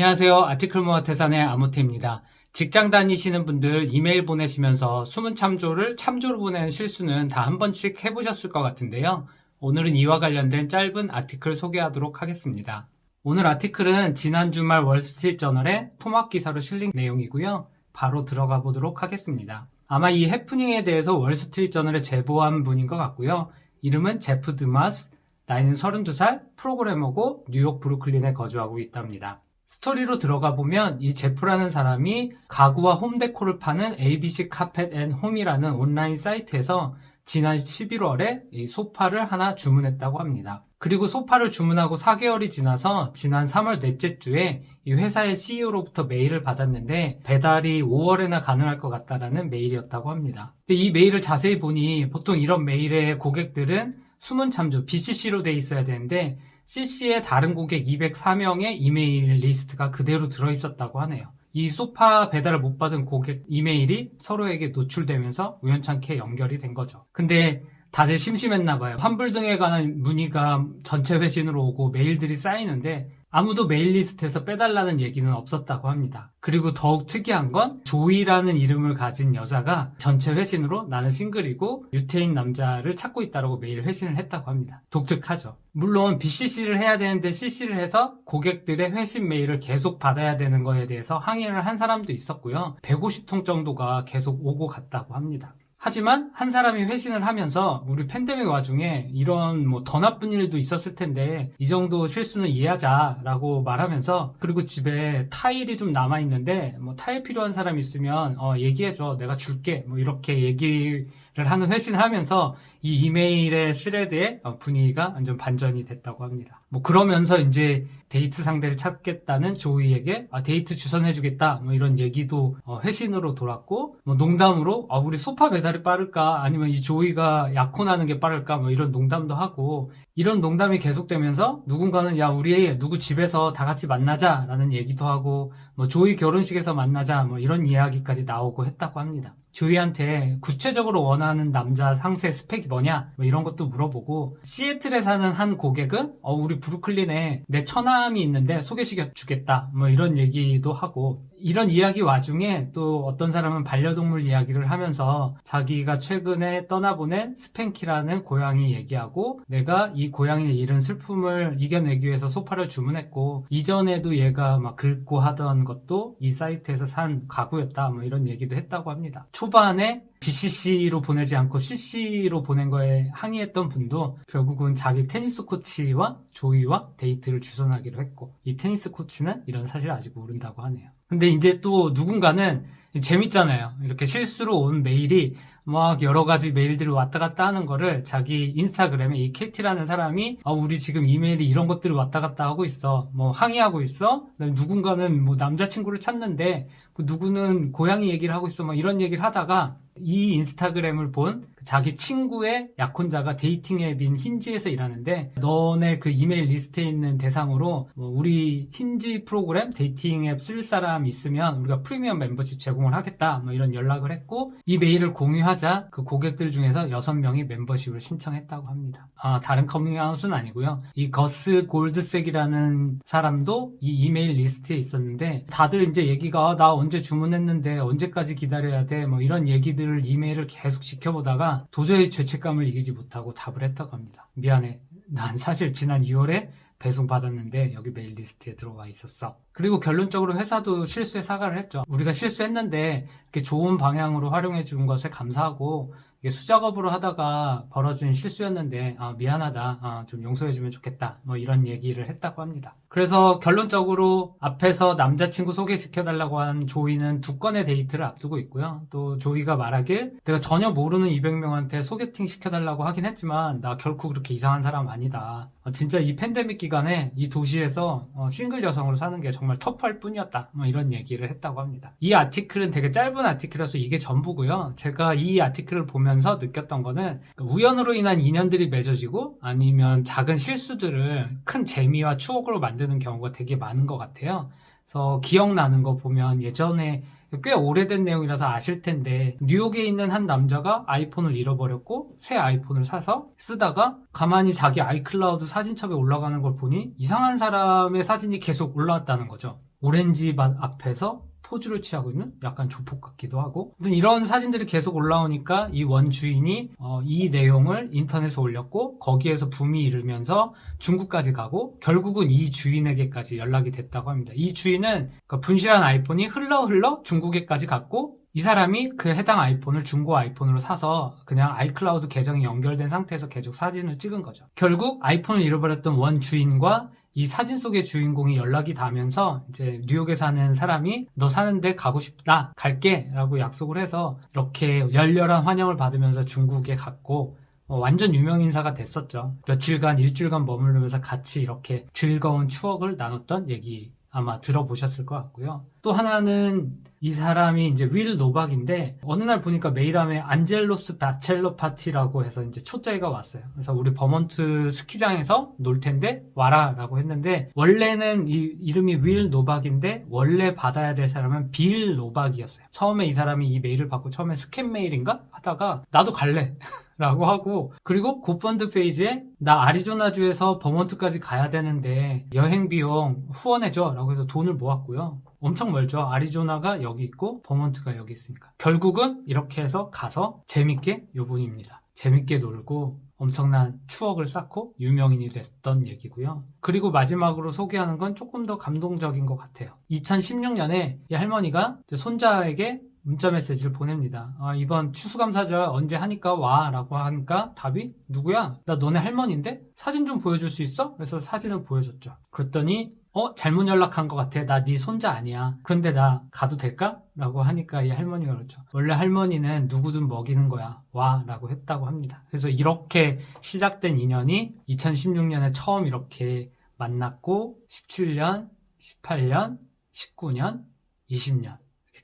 안녕하세요. 아티클모아 태산의 아무태입니다. 직장 다니시는 분들 이메일 보내시면서 수문 참조로 보내는 실수는 다 한 번씩 해보셨을 것 같은데요. 오늘은 이와 관련된 짧은 아티클 소개하도록 하겠습니다. 오늘 아티클은 지난 주말 월스트리트저널의 토막 기사로 실린 내용이고요. 바로 들어가 보도록 하겠습니다. 아마 이 해프닝에 대해서 월스트리트저널에 제보한 분인 것 같고요. 이름은 제프 드마스, 나이는 32살, 프로그래머고 뉴욕 브루클린에 거주하고 있답니다. 스토리로 들어가 보면 이 제프라는 사람이 가구와 홈데코를 파는 ABC 카펫 앤 홈이라는 온라인 사이트에서 지난 11월에 이 소파를 하나 주문했다고 합니다. 그리고 소파를 주문하고 4개월이 지나서 지난 3월 넷째 주에 이 회사의 CEO로부터 메일을 받았는데 배달이 5월에나 가능할 것 같다라는 메일이었다고 합니다. 근데 이 메일을 자세히 보니 보통 이런 메일의 고객들은 수문 참조, BCC로 돼 있어야 되는데 CC에 다른 고객 204명의 이메일 리스트가 그대로 들어있었다고 하네요. 이 소파 배달을 못 받은 고객 이메일이 서로에게 노출되면서 우연찮게 연결이 된 거죠. 근데 다들 심심했나 봐요. 환불 등에 관한 문의가 전체 회신으로 오고 메일들이 쌓이는데 아무도 메일 리스트에서 빼달라는 얘기는 없었다고 합니다. 그리고 더욱 특이한 건 조이라는 이름을 가진 여자가 전체 회신으로 나는 싱글이고 유태인 남자를 찾고 있다고 메일 회신을 했다고 합니다. 독특하죠. 물론 BCC를 해야 되는데 CC를 해서 고객들의 회신 메일을 계속 받아야 되는 거에 대해서 항의를 한 사람도 있었고요. 150통 정도가 계속 오고 갔다고 합니다. 하지만 한 사람이 회신을 하면서 우리 팬데믹 와중에 이런 더 나쁜 일도 있었을 텐데 이 정도 실수는 이해하자라고 말하면서 그리고 집에 타일이 좀 남아있는데 타일 필요한 사람 있으면 얘기해줘 내가 줄게 이렇게 얘기를 하는 회신을 하면서 이 이메일의 스레드의 분위기가 완전 반전이 됐다고 합니다. 그러면서 이제 데이트 상대를 찾겠다는 조이에게 데이트 주선해주겠다 이런 얘기도 회신으로 돌았고 농담으로 우리 소파 배달이 빠를까 아니면 이 조이가 약혼하는 게 빠를까 이런 농담도 하고 이런 농담이 계속되면서 누군가는 야 우리 누구 집에서 다 같이 만나자 라는 얘기도 하고 조이 결혼식에서 만나자 이런 이야기까지 나오고 했다고 합니다. 조이한테 구체적으로 원하는 남자 상세 스펙이 뭐냐 이런 것도 물어보고 시애틀에 사는 한 고객은 우리 브루클린에 내 처남이 있는데 소개시켜 주겠다 이런 얘기도 하고 이런 이야기 와중에 또 어떤 사람은 반려동물 이야기를 하면서 자기가 최근에 떠나보낸 스팽키라는 고양이 얘기하고 내가 이 고양이를 잃은 슬픔을 이겨내기 위해서 소파를 주문했고 이전에도 얘가 막 긁고 하던 것도 이 사이트에서 산 가구였다 이런 얘기도 했다고 합니다. 초반에 BCC로 보내지 않고 CC로 보낸 거에 항의했던 분도 결국은 자기 테니스 코치와 조이와 데이트를 주선하기로 했고 이 테니스 코치는 이런 사실을 아직 모른다고 하네요. 근데 이제 또 누군가는 재밌잖아요. 이렇게 실수로 온 메일이 막 여러 가지 메일들이 왔다 갔다 하는 거를 자기 인스타그램에 이 캐티라는 사람이 우리 지금 이메일이 이런 것들이 왔다 갔다 하고 있어. 항의하고 있어. 누군가는 남자친구를 찾는데 누구는 고양이 얘기를 하고 있어. 이런 얘기를 하다가 이 인스타그램을 본 자기 친구의 약혼자가 데이팅 앱인 힌지에서 일하는데 너네 그 이메일 리스트에 있는 대상으로 우리 힌지 프로그램 데이팅 앱 쓸 사람 있으면 우리가 프리미엄 멤버십 제공을 하겠다 이런 연락을 했고 이 메일을 공유하자 그 고객들 중에서 6명이 멤버십을 신청했다고 합니다. 다른 커밍아웃은 아니고요. 이 거스 골드색이라는 사람도 이 이메일 리스트에 있었는데 다들 이제 얘기가 나 언제 주문했는데 언제까지 기다려야 돼 이런 얘기들을 이메일을 계속 지켜보다가 도저히 죄책감을 이기지 못하고 답을 했다고 합니다. 미안해. 난 사실 지난 6월에 배송받았는데 여기 메일 리스트에 들어와 있었어. 그리고 결론적으로 회사도 실수에 사과를 했죠. 우리가 실수했는데 이렇게 좋은 방향으로 활용해 준 것에 감사하고 이게 수작업으로 하다가 벌어진 실수였는데 미안하다. 좀 용서해주면 좋겠다. 이런 얘기를 했다고 합니다. 그래서 결론적으로 앞에서 남자친구 소개시켜달라고 한 조이는 2건의 데이트를 앞두고 있고요. 또 조이가 말하길 내가 전혀 모르는 200명한테 소개팅 시켜달라고 하긴 했지만 나 결코 그렇게 이상한 사람 아니다. 진짜 이 팬데믹 기간에 이 도시에서 싱글 여성으로 사는 게 정말 터프할 뿐이었다. 이런 얘기를 했다고 합니다. 이 아티클은 되게 짧은 아티클이라서 이게 전부고요. 제가 이 아티클을 보면서 느꼈던 거는 우연으로 인한 인연들이 맺어지고 아니면 작은 실수들을 큰 재미와 추억으로 만드는 경우가 되게 많은 것 같아요. 그래서 기억나는 거 보면 예전에 꽤 오래된 내용이라서 아실 텐데 뉴욕에 있는 한 남자가 아이폰을 잃어버렸고 새 아이폰을 사서 쓰다가 가만히 자기 아이클라우드 사진첩에 올라가는 걸 보니 이상한 사람의 사진이 계속 올라왔다는 거죠. 오렌지밭 앞에서 포즈를 취하고 있는 약간 조폭 같기도 하고, 아무튼 이런 사진들이 계속 올라오니까 이 원주인이 이 내용을 인터넷에 올렸고 거기에서 붐이 일으면서 중국까지 가고 결국은 이 주인에게까지 연락이 됐다고 합니다. 이 주인은 그 분실한 아이폰이 흘러 중국에까지 갔고, 이 사람이 그 해당 아이폰을 중고 아이폰으로 사서 그냥 아이클라우드 계정이 연결된 상태에서 계속 사진을 찍은 거죠. 결국 아이폰을 잃어버렸던 원주인과 이 사진 속의 주인공이 연락이 닿으면서 이제 뉴욕에 사는 사람이 너 사는데 가고 싶다, 갈게 라고 약속을 해서 이렇게 열렬한 환영을 받으면서 중국에 갔고, 완전 유명 인사가 됐었죠. 며칠간, 일주일간 머무르면서 같이 이렇게 즐거운 추억을 나눴던 얘기 아마 들어보셨을 것 같고요. 또 하나는 이 사람이 이제 윌 노박인데, 어느 날 보니까 메일함에 안젤로스 바첼러 파티라고 해서 이제 초대가 왔어요. 그래서 우리 버몬트 스키장에서 놀 텐데 와라 라고 했는데, 원래는 이 이름이 윌 노박인데 원래 받아야 될 사람은 빌 노박이었어요. 처음에 이 사람이 이 메일을 받고 처음에 스캔 메일인가 하다가 나도 갈래 라고 하고, 그리고 고펀드 페이지에 나 아리조나주에서 버몬트까지 가야 되는데 여행 비용 후원해줘 라고 해서 돈을 모았고요. 엄청 멀죠. 아리조나가 여기 있고 버몬트가 여기 있으니까. 결국은 이렇게 해서 가서 재밌게, 요분입니다, 재밌게 놀고 엄청난 추억을 쌓고 유명인이 됐던 얘기고요. 그리고 마지막으로 소개하는 건 조금 더 감동적인 것 같아요. 2016년에 이 할머니가 손자에게 문자 메시지를 보냅니다. 이번 추수감사절 언제 하니까 와 라고 하니까 답이 누구야? 나 너네 할머니인데? 사진 좀 보여줄 수 있어? 그래서 사진을 보여줬죠. 그랬더니 잘못 연락한 것 같아. 나 네 손자 아니야. 그런데 나 가도 될까? 라고 하니까 이 할머니가 그렇죠. 원래 할머니는 누구든 먹이는 거야. 와 라고 했다고 합니다. 그래서 이렇게 시작된 인연이 2016년에 처음 이렇게 만났고 17년, 18년, 19년, 20년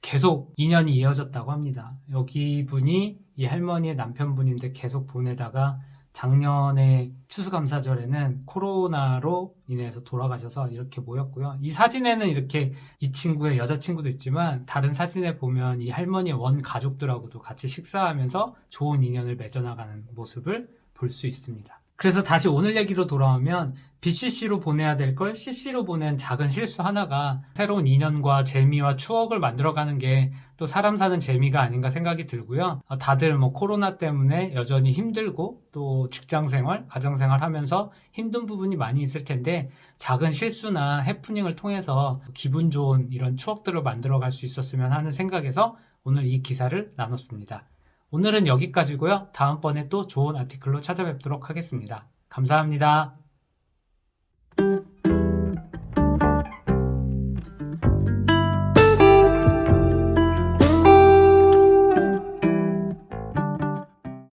계속 인연이 이어졌다고 합니다. 여기 분이 이 할머니의 남편분인데 계속 보내다가 작년에 추수감사절에는 코로나로 인해서 돌아가셔서 이렇게 모였고요. 이 사진에는 이렇게 이 친구의 여자친구도 있지만 다른 사진에 보면 이 할머니의 원 가족들하고도 같이 식사하면서 좋은 인연을 맺어나가는 모습을 볼 수 있습니다. 그래서 다시 오늘 얘기로 돌아오면 BCC로 보내야 될 걸 CC로 보낸 작은 실수 하나가 새로운 인연과 재미와 추억을 만들어가는 게 또 사람 사는 재미가 아닌가 생각이 들고요. 다들 코로나 때문에 여전히 힘들고 또 직장생활, 가정생활 하면서 힘든 부분이 많이 있을 텐데 작은 실수나 해프닝을 통해서 기분 좋은 이런 추억들을 만들어갈 수 있었으면 하는 생각에서 오늘 이 기사를 나눴습니다. 오늘은 여기까지고요. 다음번에 또 좋은 아티클로 찾아뵙도록 하겠습니다. 감사합니다.